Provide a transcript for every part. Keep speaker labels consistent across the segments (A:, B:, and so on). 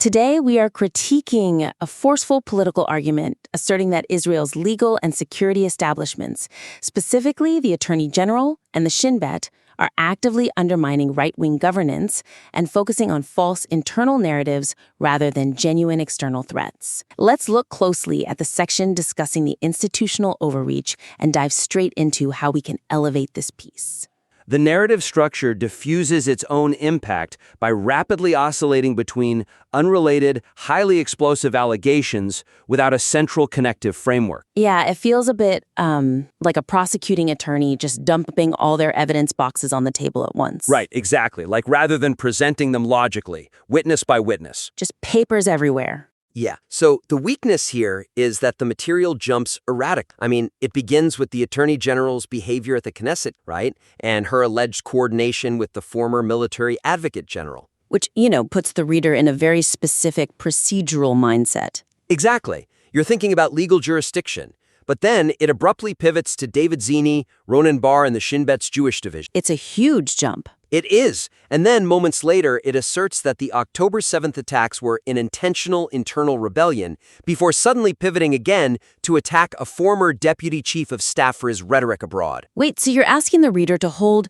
A: Today, we are critiquing a forceful political argument asserting that Israel's legal and security establishments, specifically the Attorney General and the Shin Bet, are actively undermining right-wing governance and focusing on false internal narratives rather than genuine external threats. Let's look closely at the section discussing the institutional overreach and dive straight into how we can elevate this piece.
B: The narrative structure diffuses its own impact by rapidly oscillating between unrelated, highly explosive allegations without a central connective framework.
A: Yeah, it feels a bit like a prosecuting attorney just dumping all their evidence boxes on the table at once.
B: Right, exactly. Like rather than presenting them logically, witness by witness.
A: Just papers everywhere.
C: Yeah. So the weakness here is that the material jumps erratic. I mean, it begins with the Attorney General's behavior at the Knesset, right? And her alleged coordination with the former military advocate general.
A: Which, puts the reader in a very specific procedural mindset.
C: Exactly. You're thinking about legal jurisdiction. But then it abruptly pivots to David Zini, Ronan Bar, and the Shin Bet's Jewish division.
A: It's a huge jump.
C: It is. And then moments later, it asserts that the October 7th attacks were an intentional internal rebellion before suddenly pivoting again to attack a former deputy chief of staff for his rhetoric abroad.
A: Wait, so you're asking the reader to hold,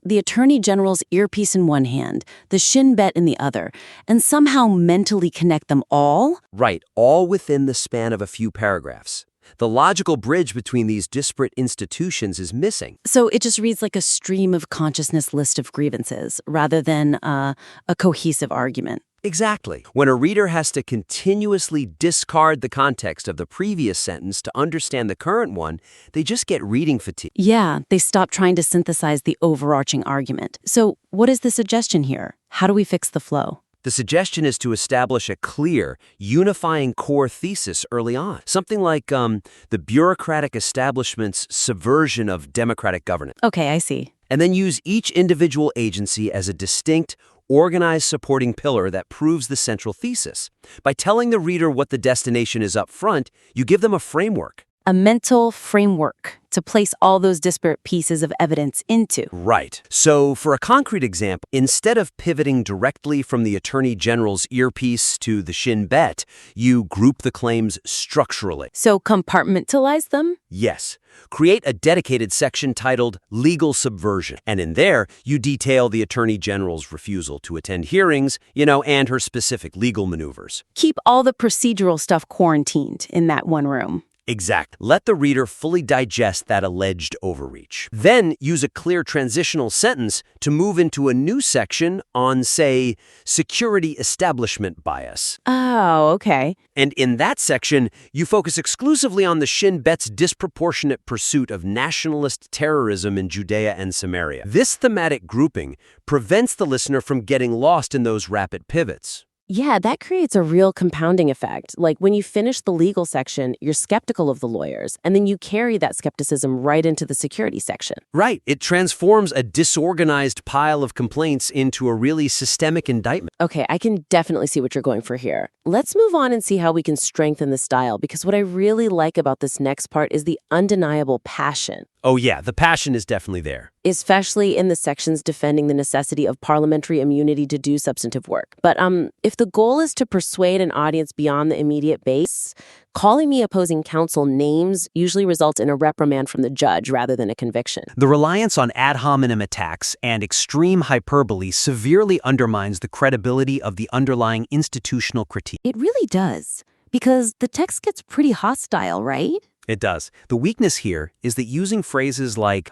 A: the Attorney General's earpiece in one hand, the Shin Bet in the other, and somehow mentally connect them all?
C: Right, all within the span of a few paragraphs. The logical bridge between these disparate institutions is missing.
A: So it just reads like a stream of consciousness list of grievances rather than a cohesive argument.
C: Exactly. When a reader has to continuously discard the context of the previous sentence to understand the current one, they just get reading fatigue.
A: Yeah, they stop trying to synthesize the overarching argument. So what is the suggestion here? How do we fix the flow?
C: The suggestion is to establish a clear, unifying core thesis early on. Something like the bureaucratic establishment's subversion of democratic governance.
A: Okay, I see.
C: And then use each individual agency as a distinct, organized supporting pillar that proves the central thesis. By telling the reader what the destination is up front, you give them a framework.
A: A mental framework to place all those disparate pieces of evidence into.
C: Right. So, for a concrete example, instead of pivoting directly from the Attorney General's earpiece to the Shin Bet, you group the claims structurally.
A: So compartmentalize them?
C: Yes. Create a dedicated section titled Legal Subversion. And in there, you detail the Attorney General's refusal to attend hearings, and her specific legal maneuvers.
A: Keep all the procedural stuff quarantined in that one room.
C: Exact. Let the reader fully digest that alleged overreach. Then use a clear transitional sentence to move into a new section on, say, security establishment bias.
A: Oh, okay.
C: And in that section, you focus exclusively on the Shin Bet's disproportionate pursuit of nationalist terrorism in Judea and Samaria. This thematic grouping prevents the listener from getting lost in those rapid pivots.
A: Yeah, that creates a real compounding effect. Like when you finish the legal section, you're skeptical of the lawyers, and then you carry that skepticism right into the security section.
C: Right. It transforms a disorganized pile of complaints into a really systemic indictment.
A: Okay, I can definitely see what you're going for here. Let's move on and see how we can strengthen the style, because what I really like about this next part is the undeniable passion.
C: Oh yeah, the passion is definitely there.
A: Especially in the sections defending the necessity of parliamentary immunity to do substantive work. But if the goal is to persuade an audience beyond the immediate base, calling me opposing counsel names usually results in a reprimand from the judge rather than a conviction.
B: The reliance on ad hominem attacks and extreme hyperbole severely undermines the credibility of the underlying institutional critique.
A: It really does, because the text gets pretty hostile, right?
B: It does. The weakness here is that using phrases like,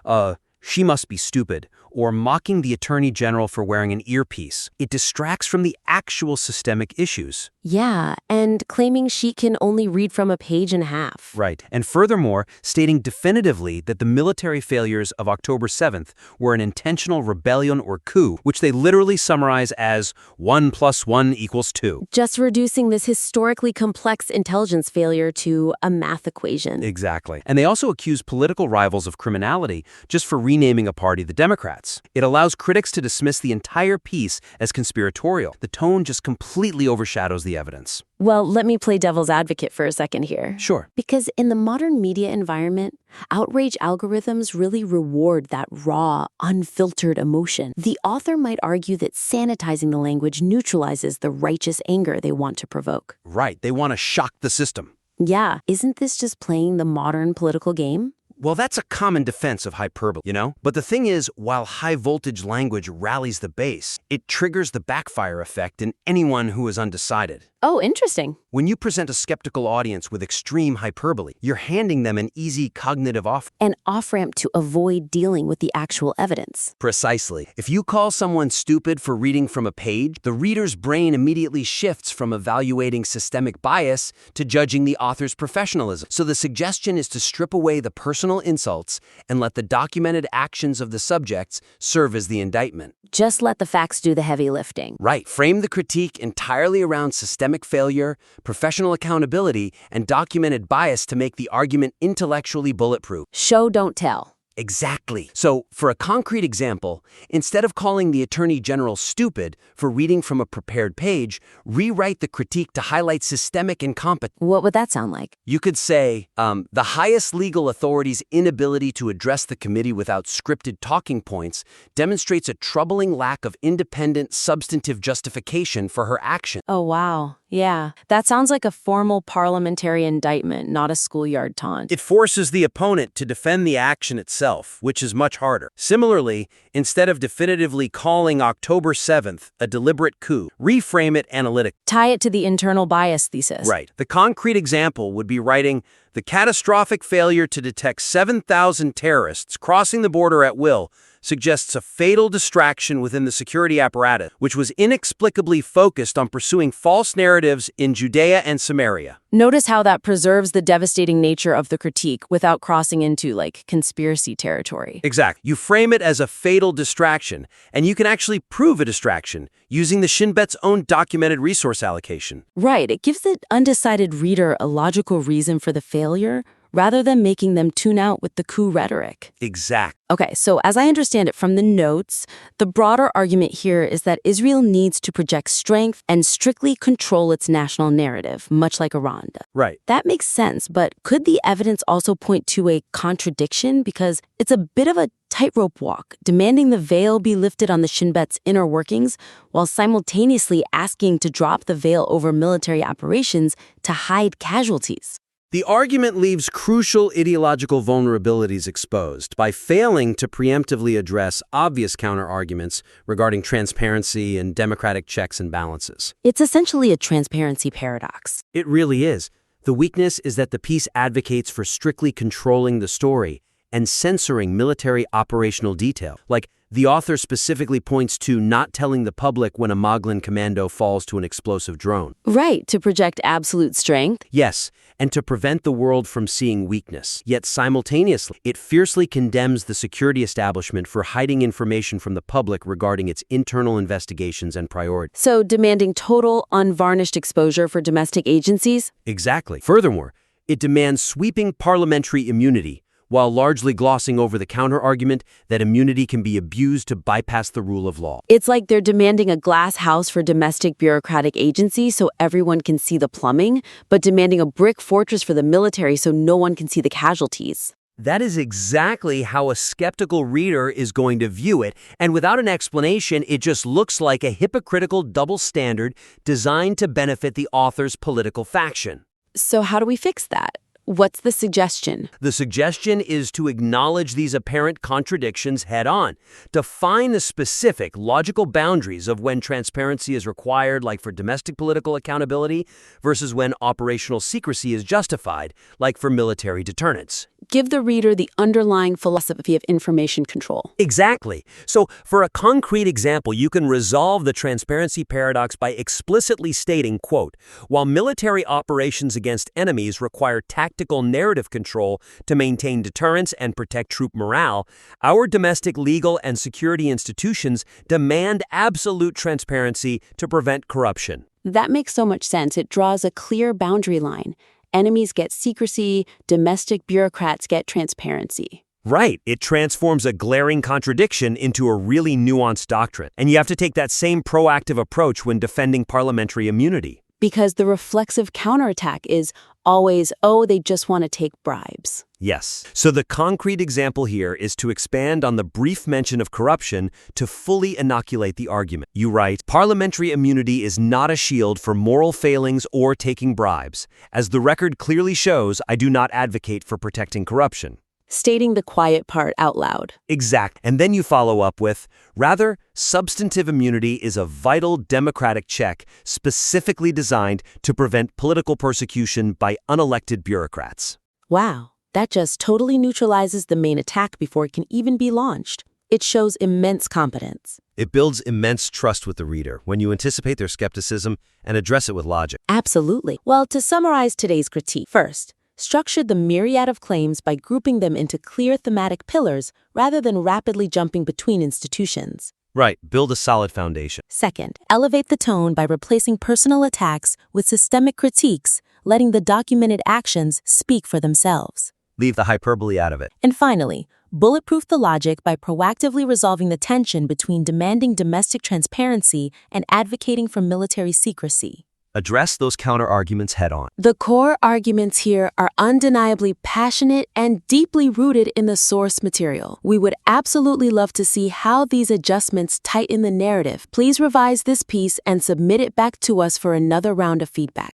B: she must be stupid, or mocking the Attorney General for wearing an earpiece, it distracts from the actual systemic issues.
A: Yeah, and claiming she can only read from a page and a half.
B: Right. And furthermore, stating definitively that the military failures of October 7th were an intentional rebellion or coup, which they literally summarize as 1 + 1 = 2.
A: Just reducing this historically complex intelligence failure to a math equation.
B: Exactly. And they also accuse political rivals of criminality just for renaming a party the Democrats. bureaucrats. It allows critics to dismiss the entire piece as conspiratorial. The tone just completely overshadows the evidence.
A: Well, let me play devil's advocate for a second here.
B: Sure.
A: Because in the modern media environment, outrage algorithms really reward that raw, unfiltered emotion. The author might argue that sanitizing the language neutralizes the righteous anger they want to provoke.
B: Right, they want to shock the system.
A: Yeah, isn't this just playing the modern political game?
B: Well, that's a common defense of hyperbole, you know? But the thing is, while high-voltage language rallies the base, it triggers the backfire effect in anyone who is undecided.
A: Oh, interesting.
B: When you present a skeptical audience with extreme hyperbole, you're handing them an easy cognitive off.
A: An off-ramp to avoid dealing with the actual evidence.
B: Precisely. If you call someone stupid for reading from a page, the reader's brain immediately shifts from evaluating systemic bias to judging the author's professionalism. So the suggestion is to strip away the personal insults and let the documented actions of the subjects serve as the indictment.
A: Just let the facts do the heavy lifting.
B: Right. Frame the critique entirely around systemic failure, professional accountability, and documented bias to make the argument intellectually bulletproof.
A: Show, don't tell.
B: Exactly. So, for a concrete example, instead of calling the Attorney General stupid for reading from a prepared page, rewrite the critique to highlight systemic incompetence.
A: What would that sound like?
B: You could say, the highest legal authority's inability to address the committee without scripted talking points demonstrates a troubling lack of independent, substantive justification for her action.
A: Oh, wow. Yeah, that sounds like a formal parliamentary indictment, not a schoolyard taunt.
B: It forces the opponent to defend the action itself, which is much harder. Similarly, instead of definitively calling October 7th a deliberate coup, reframe it analytically.
A: Tie it to the internal bias thesis.
B: Right. The concrete example would be writing, the catastrophic failure to detect 7,000 terrorists crossing the border at will suggests a fatal distraction within the security apparatus, which was inexplicably focused on pursuing false narratives in Judea and Samaria.
A: Notice how that preserves the devastating nature of the critique without crossing into, conspiracy territory.
B: Exactly. You frame it as a fatal distraction, and you can actually prove a distraction using the Shin Bet's own documented resource allocation.
A: Right. It gives the undecided reader a logical reason for the failure, rather than making them tune out with the coup rhetoric.
B: Exact.
A: Okay, so as I understand it from the notes, the broader argument here is that Israel needs to project strength and strictly control its national narrative, much like Iran does.
B: Right.
A: That makes sense, but could the evidence also point to a contradiction? Because it's a bit of a tightrope walk, demanding the veil be lifted on the Shin Bet's inner workings, while simultaneously asking to drop the veil over military operations to hide casualties.
B: The argument leaves crucial ideological vulnerabilities exposed by failing to preemptively address obvious counter-arguments regarding transparency and democratic checks and balances.
A: It's essentially a transparency paradox.
B: It really is. The weakness is that the piece advocates for strictly controlling the story and censoring military operational detail. Like, the author specifically points to not telling the public when a Moglin commando falls to an explosive drone.
A: Right, to project absolute strength.
B: Yes, and to prevent the world from seeing weakness. Yet simultaneously, it fiercely condemns the security establishment for hiding information from the public regarding its internal investigations and priorities.
A: So demanding total, unvarnished exposure for domestic agencies?
B: Exactly. Furthermore, it demands sweeping parliamentary immunity, while largely glossing over the counter-argument that immunity can be abused to bypass the rule of law.
A: It's like they're demanding a glass house for domestic bureaucratic agencies so everyone can see the plumbing, but demanding a brick fortress for the military so no one can see the casualties.
B: That is exactly how a skeptical reader is going to view it, and without an explanation, it just looks like a hypocritical double standard designed to benefit the author's political faction.
A: So how do we fix that? What's the suggestion?
B: The suggestion is to acknowledge these apparent contradictions head-on, define the specific logical boundaries of when transparency is required, like for domestic political accountability, versus when operational secrecy is justified, like for military deterrence.
A: Give the reader the underlying philosophy of information control.
B: Exactly. So, for a concrete example, you can resolve the transparency paradox by explicitly stating, quote, while military operations against enemies require tactical narrative control to maintain deterrence and protect troop morale, our domestic legal and security institutions demand absolute transparency to prevent corruption.
A: That makes so much sense. It draws a clear boundary line. Enemies get secrecy, domestic bureaucrats get transparency.
B: Right. It transforms a glaring contradiction into a really nuanced doctrine. And you have to take that same proactive approach when defending parliamentary immunity.
A: Because the reflexive counterattack is always, oh, they just want to take bribes.
B: Yes. So the concrete example here is to expand on the brief mention of corruption to fully inoculate the argument. You write, parliamentary immunity is not a shield for moral failings or taking bribes. As the record clearly shows, I do not advocate for protecting corruption.
A: Stating the quiet part out loud.
B: Exact. And then you follow up with, rather, substantive immunity is a vital democratic check specifically designed to prevent political persecution by unelected bureaucrats.
A: Wow, that just totally neutralizes the main attack before it can even be launched. It shows immense competence.
C: It builds immense trust with the reader when you anticipate their skepticism and address it with logic.
A: Absolutely. Well, to summarize today's critique, first, structure the myriad of claims by grouping them into clear thematic pillars rather than rapidly jumping between institutions.
C: Right, build a solid foundation.
A: Second, elevate the tone by replacing personal attacks with systemic critiques, letting the documented actions speak for themselves.
C: Leave the hyperbole out of it.
A: And finally, bulletproof the logic by proactively resolving the tension between demanding domestic transparency and advocating for military secrecy.
C: Address those counter-arguments head-on.
A: The core arguments here are undeniably passionate and deeply rooted in the source material. We would absolutely love to see how these adjustments tighten the narrative. Please revise this piece and submit it back to us for another round of feedback.